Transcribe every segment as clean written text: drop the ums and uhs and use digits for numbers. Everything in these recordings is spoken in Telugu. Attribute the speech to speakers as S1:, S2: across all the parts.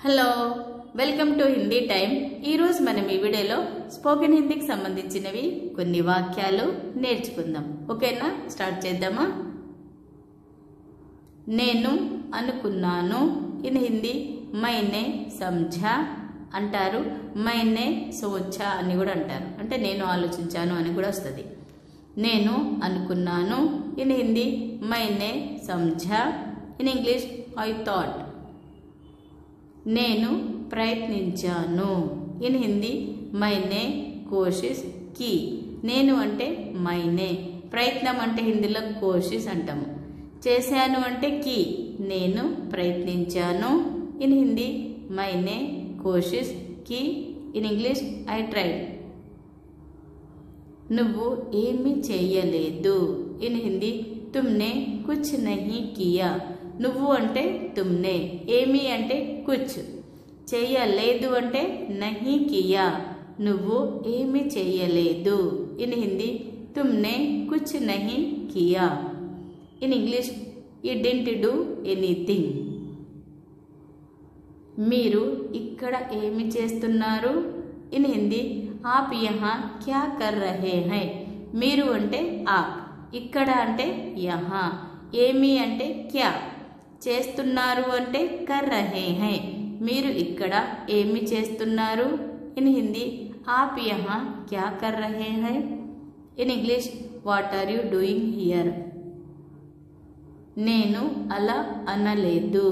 S1: Hello welcome to Hindi time. ఈ రోజు మనం ఈ వీడియోలో స్పోకెన్ హిందీకి సంబంధించినవి కొన్ని వాక్యాలు నేర్చుకుందాం। ఓకేనా, స్టార్ట్ చేద్దామా। నేను అనుకున్నాను, ఇన్ హిందీ मैंने समझा అంటారు। मैंने सोचा అని కూడా అంటారు, అంటే నేను ఆలోచించాను అని కూడా వస్తది। నేను అనుకున్నాను, ఇన్ హిందీ मैंने समझा, ఇన్ ఇంగ్లీష్ ఐ థాట్। నేను ప్రయత్నించాను, ఇన్ హిందీ मैंने कोशिश की। నేను అంటే मैंने, ప్రయత్నం అంటే హిందీలో కోషిష్ అంటాము। చేశాను అంటే की, నేను ప్రయత్నించాను, ఇన్ హిందీ मैंने कोशिश की, ఇన్ ఇంగ్లీష్ ఐ ట్రైడ్। నువ్వు ఏమీ చేయలేదు, ఇన్ హిందీ तुमने कुछ नहीं किया। నువ్వు అంటే तुमने, ఏమీ అంటే కుచ్, చేయలేదు అంటే नहीं किया। నువ్వు ఏమీ చేయలేదు, ఇన్ హిందీ तुमने कुछ नहीं किया, in English you didn't do anything. మీరు ఇక్కడ ఏమి చేస్తున్నారు, ఇన్ హిందీ आप यहाँ क्या कर रहे हैं। మీరు అంటే आप, ఇక్కడ అంటే यहाँ, ఏమి అంటే क्या, చేస్తున్నారు అంటే कर रहे हैं। మీరు ఇక్కడ ఏమి చేస్తున్నారు, ఇన్ హిందీ आप यहाँ क्या कर रहे हैं, in English what are you doing here. నేను అలా అనలేదు,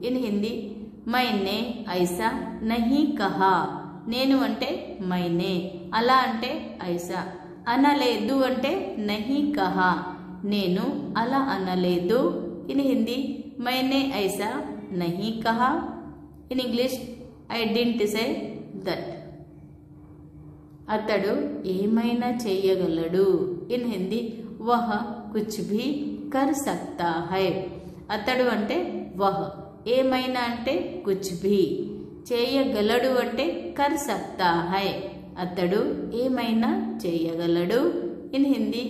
S1: ఇన్ హిందీ मैंने ऐसा नहीं कहा। నేను అంటే मैंने, అలా అంటే ऐसा, అనలేదు అంటే नहीं कहा। నేను అలా అనలేదు, ఇన్ హిందీ मैंने ऐसा नहीं कहा, in English I didn't say that. అతడు ఏమైనా చేయగలడు, ఇన్ హిందీ వహ కుచ్ భీ కర్ సక్తా హై। అతడు అంటే వహ, ఏమైనా అంటే కుచ్ భీ, చేయగలడు అంటే కర్ సక్తా హై। అతడు ఏమైనా చేయగలడు, ఇన్ హిందీ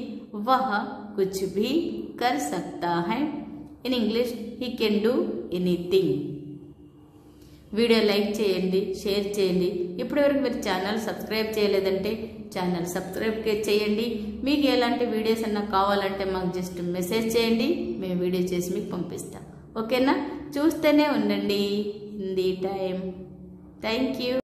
S1: వహ కుచ్ భీ కర్ సక్తా హై, in English he can do anything. Video like చేయండి, షేర్ చేయండి। ఇప్పటివరకు మీరు ఛానల్ సబ్స్క్రైబ్ చేయలేదంటే ఛానల్ సబ్స్క్రైబ్ చేయండి। మీకు ఎలాంటి వీడియోస్ అన్నా కావాలంటే మాకు జస్ట్ మెసేజ్ చేయండి, మేము వీడియో చేసి మీకు పంపిస్తాం। ఓకేనా, చూస్తూనే ఉండండి హిందీ టైం। Thank you.